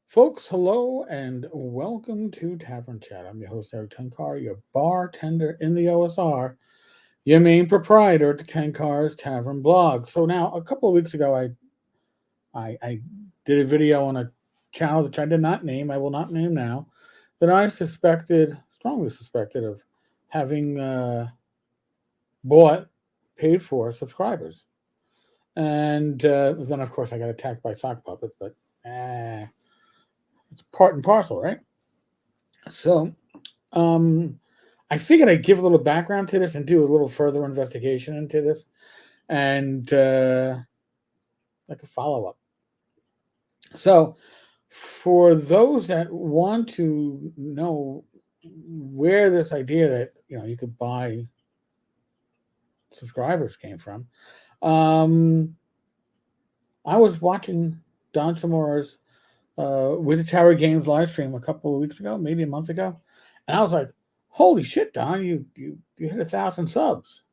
Folks, hello and welcome to Tavern Chat. I'm your host, Eric Tenkar, your bartender in the OSR, your main proprietor at the Tenkars-Tavern blog. So now, a couple of weeks ago, I did a video on a channel that I did not name, I will not name now, that I strongly suspected of having bought, paid for subscribers. And then, of course, I got attacked by sock puppets, but it's part and parcel, right? So, um, I figured I'd give a little background to this and do a little further investigation into this, and like a follow up. So, for those that want to know where this idea that you could buy subscribers came from, um, I was watching Don Samora's Wizard Tower Games live stream a couple of weeks ago, maybe a month ago, and I was like, "Holy shit, Don! You hit 1,000 subs."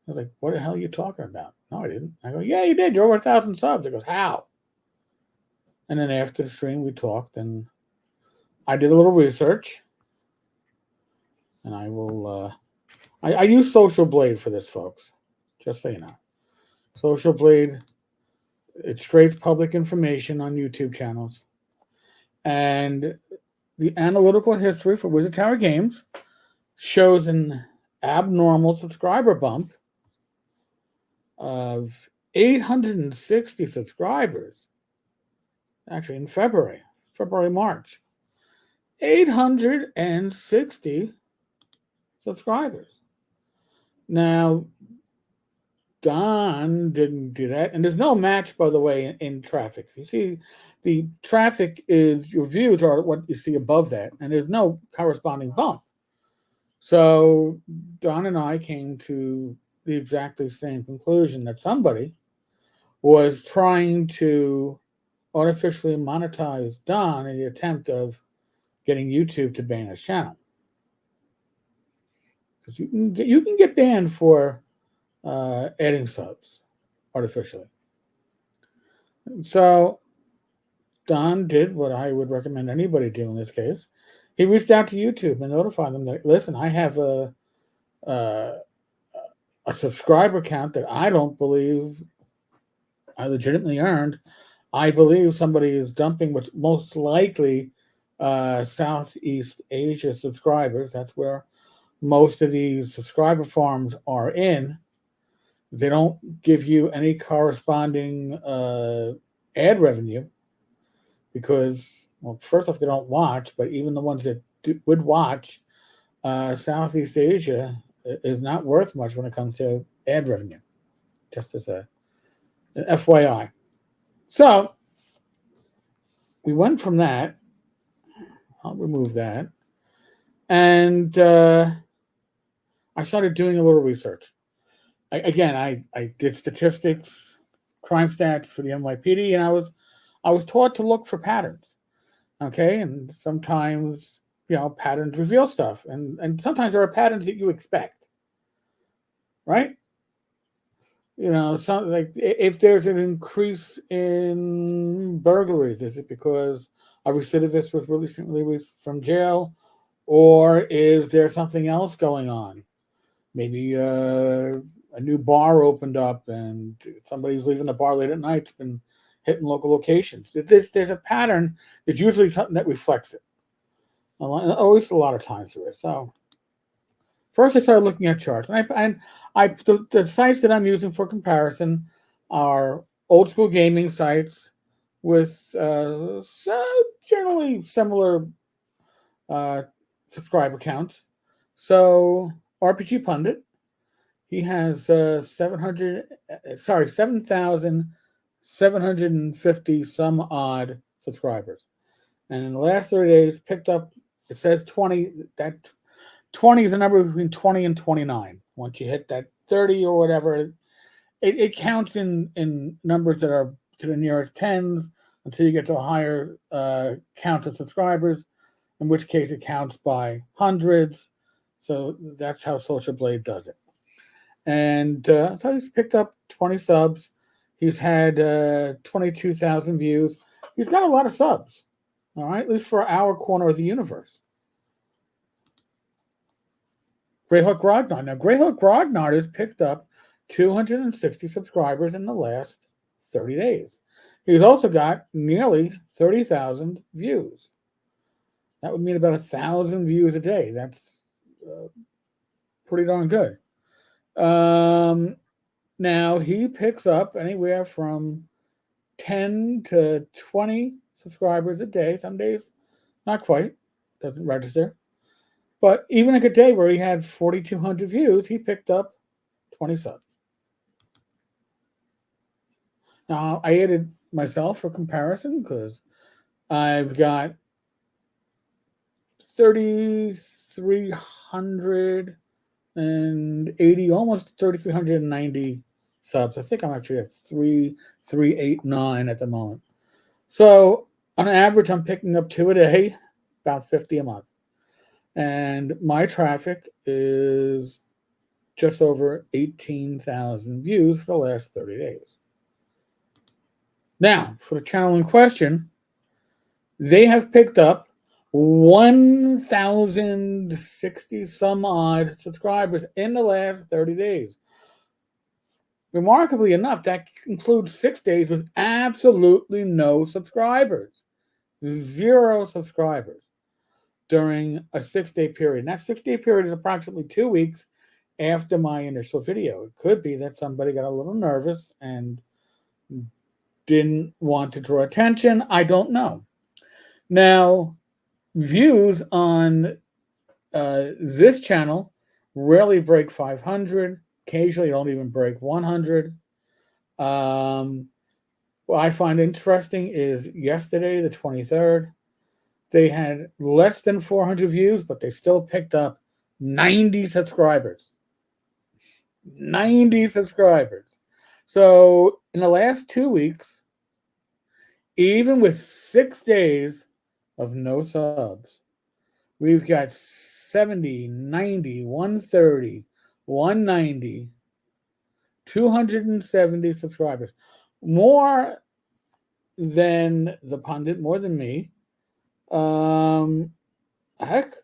I was like, "What the hell are you talking about?" No, I didn't. I go, "Yeah, you did. You're over 1,000 subs." He goes, "How?" And then after the stream, we talked, and I did a little research, and I will. I use Social Blade for this, folks. Just so you know, Social Blade. It scrapes public information on YouTube channels, and the analytical history for Wizard Tower Games shows an abnormal subscriber bump of 860 subscribers. Actually, in March. 860 subscribers. Now, Don didn't do that. And there's no match, by the way, in traffic. You see, the traffic is, your views are what you see above that, and there's no corresponding bump. So Don and I came to the exactly same conclusion that somebody was trying to artificially monetize Don in the attempt of getting YouTube to ban his channel. Because you can get banned for adding subs artificially. So Don did what I would recommend anybody do in this case. He reached out to YouTube and notified them that, listen, I have a subscriber count that I don't believe I legitimately earned. I believe somebody is dumping what's most likely Southeast Asia subscribers. That's where most of these subscriber farms are in. They don't give you any corresponding ad revenue because, well, first off, they don't watch, but even the ones that would watch, Southeast Asia is not worth much when it comes to ad revenue, just as an FYI. So we went from that. I'll remove that. And I started doing a little research. I did statistics, crime stats for the NYPD, and I was taught to look for patterns. Okay, and sometimes patterns reveal stuff, and sometimes there are patterns that you expect, right? Some, like, if there's an increase in burglaries, is it because a recidivist was recently released from jail, or is there something else going on? Maybe a new bar opened up and somebody's leaving the bar late at night. It's been hitting local locations. There's a pattern. There's usually something that reflects it. At least a lot of times there is. So first, I started looking at charts, and the sites that I'm using for comparison are old school gaming sites with generally similar subscriber counts. So RPG Pundit, he has 7,750 some odd subscribers, and in the last 30 days picked up. It says 20. That 20 is a number between 20 and 29. Once you hit that 30 or whatever, it counts in numbers that are to the nearest tens until you get to a higher count of subscribers, in which case it counts by hundreds. So that's how Social Blade does it. And so he's picked up 20 subs. He's had 22,000 views. He's got a lot of subs. All right, at least for our corner of the universe. Greyhawk Grognard. Now, Greyhawk Grognard has picked up 260 subscribers in the last 30 days. He's also got nearly 30,000 views. That would mean about 1,000 views a day. That's pretty darn good. Now, he picks up anywhere from 10 to 20 subscribers a day. Some days, not quite, doesn't register. But even like a day where he had 4,200 views, he picked up 20 subs. Now, I added myself for comparison because I've got 3,380, almost 3,390 subs. I think I'm actually at 3,389 at the moment. So on average, I'm picking up 2 a day, about 50 a month. And my traffic is just over 18,000 views for the last 30 days. Now, for the channel in question, they have picked up 1,060 some odd subscribers in the last 30 days. Remarkably enough, that includes 6 days with absolutely no subscribers. 0 subscribers during a 6-day period. And that 6-day period is approximately 2 weeks after my initial video. It could be that somebody got a little nervous and didn't want to draw attention. I don't know. Now, views on this channel rarely break 500. Occasionally don't even break 100. What I find interesting is yesterday, the 23rd, they had less than 400 views, but they still picked up 90 subscribers. 90 subscribers. So in the last 2 weeks, even with 6 days of no subs, we've got 70, 90, 130, 190, 270 subscribers. More than the pundit, more than me. Heck,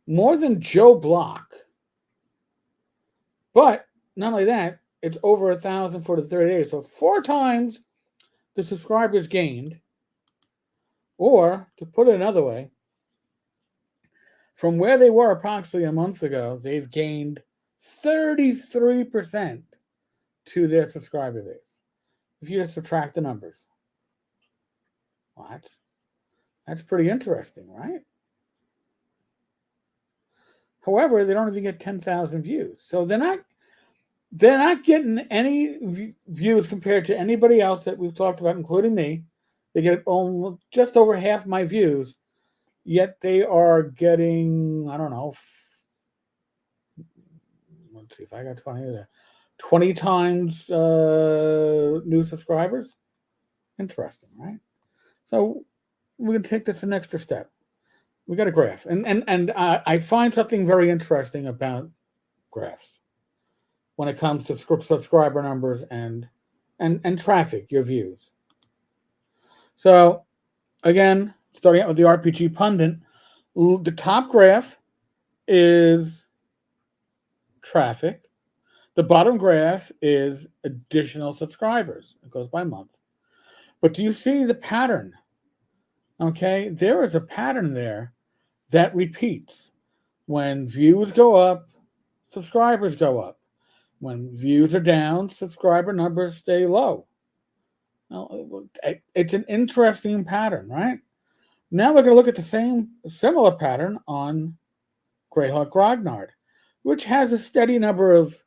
more than Joe Block. But not only that, it's over 1,000 for the 30 days. So 4 times the subscribers gained. Or, to put it another way, from where they were approximately a month ago, they've gained 33% to their subscriber base. If you just subtract the numbers. Well, that's pretty interesting, right? However, they don't even get 10,000 views. So they're not getting any views compared to anybody else that we've talked about, including me. They get almost just over half my views, yet they are getting, I don't know, let's see if I got 20 times new subscribers. Interesting, right? So we're going to take this an extra step. We got a graph, and I find something very interesting about graphs when it comes to subscriber numbers and traffic, your views. So again, starting out with the RPG pundit, the top graph is traffic. The bottom graph is additional subscribers. It goes by month. But do you see the pattern? Okay, there is a pattern there that repeats. When views go up, subscribers go up. When views are down, subscriber numbers stay low. Now, it's an interesting pattern, right? Now we're going to look at the similar pattern on Greyhawk Grognard, which has a steady number of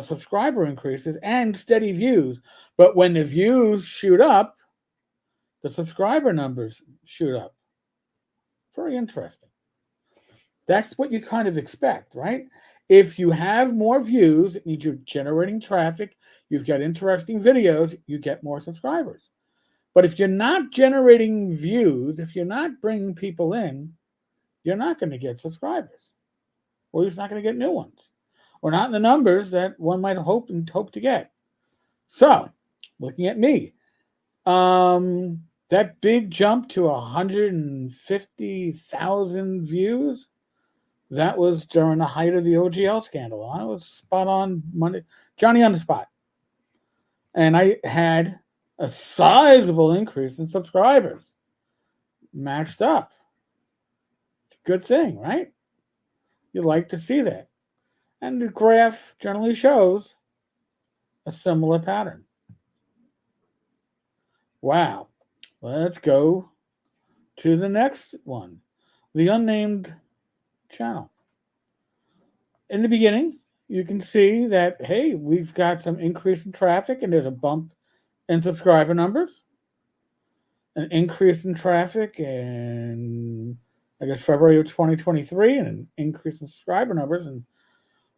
subscriber increases and steady views. But when the views shoot up, the subscriber numbers shoot up. Very interesting. That's what you kind of expect, right? If you have more views, it means you're generating traffic, you've got interesting videos, you get more subscribers. But if you're not generating views, if you're not bringing people in, you're not going to get subscribers. Or you're just not going to get new ones. Or not in the numbers that one might hope to get. So, looking at me, That big jump to 150,000 views, that was during the height of the OGL scandal. I was spot on Monday, Johnny on the spot. And I had a sizable increase in subscribers. Matched up. Good thing, right? You like to see that. And the graph generally shows a similar pattern. Wow. Let's go to the next one. The unnamed channel. In the beginning, you can see that, hey, we've got some increase in traffic and there's a bump in subscriber numbers. An increase in traffic in, I guess, February of 2023 and an increase in subscriber numbers. And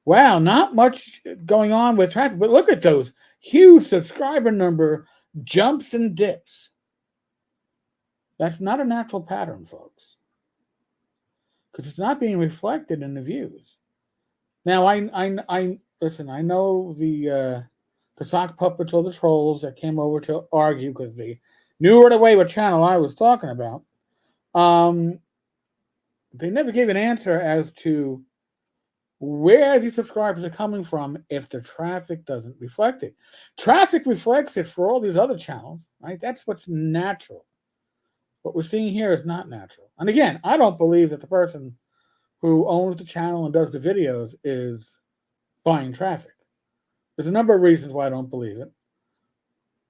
wow, not much going on with traffic. But look at those huge subscriber number jumps and dips. That's not a natural pattern, folks, because it's not being reflected in the views. Now, I listen. I know the sock puppets or the trolls that came over to argue because they knew right away what channel I was talking about. They never gave an answer as to where these subscribers are coming from if the traffic doesn't reflect it. Traffic reflects it for all these other channels, right? That's what's natural. What we're seeing here is not natural. And again, I don't believe that the person who owns the channel and does the videos is buying traffic. There's a number of reasons why I don't believe it.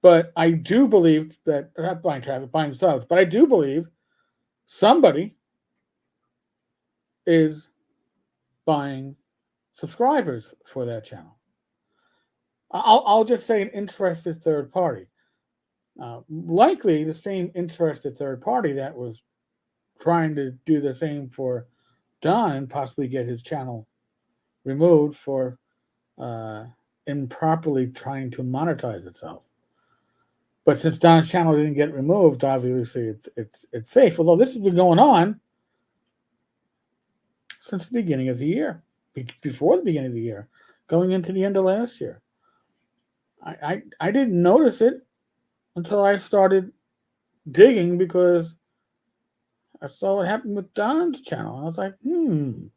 But I do believe that, not buying traffic, buying subs, but I do believe somebody is buying subscribers for that channel. I'll just say an interested third party. Likely the same interested third party that was trying to do the same for Don and possibly get his channel removed for improperly trying to monetize itself. But since Don's channel didn't get removed, obviously it's safe. Although this has been going on since the beginning of the year, before the beginning of the year, going into the end of last year. I didn't notice it until I started digging because I saw what happened with Don's channel. I was like, And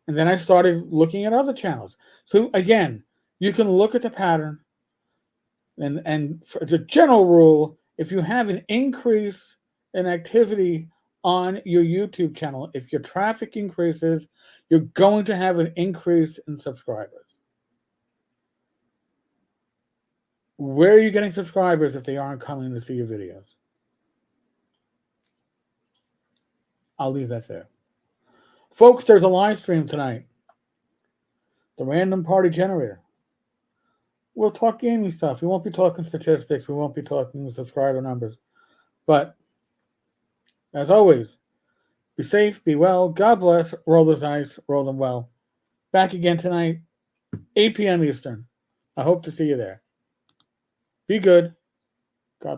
then I started looking at other channels. So again, you can look at the pattern. And as a general rule, if you have an increase in activity on your YouTube channel, if your traffic increases, you're going to have an increase in subscribers. Where are you getting subscribers if they aren't coming to see your videos? I'll leave that there. Folks, there's a live stream tonight. The Random Party Generator. We'll talk gaming stuff. We won't be talking statistics. We won't be talking subscriber numbers. But, as always, be safe, be well. God bless. Roll those dice. Roll them well. Back again tonight, 8 p.m. Eastern. I hope to see you there. Be good.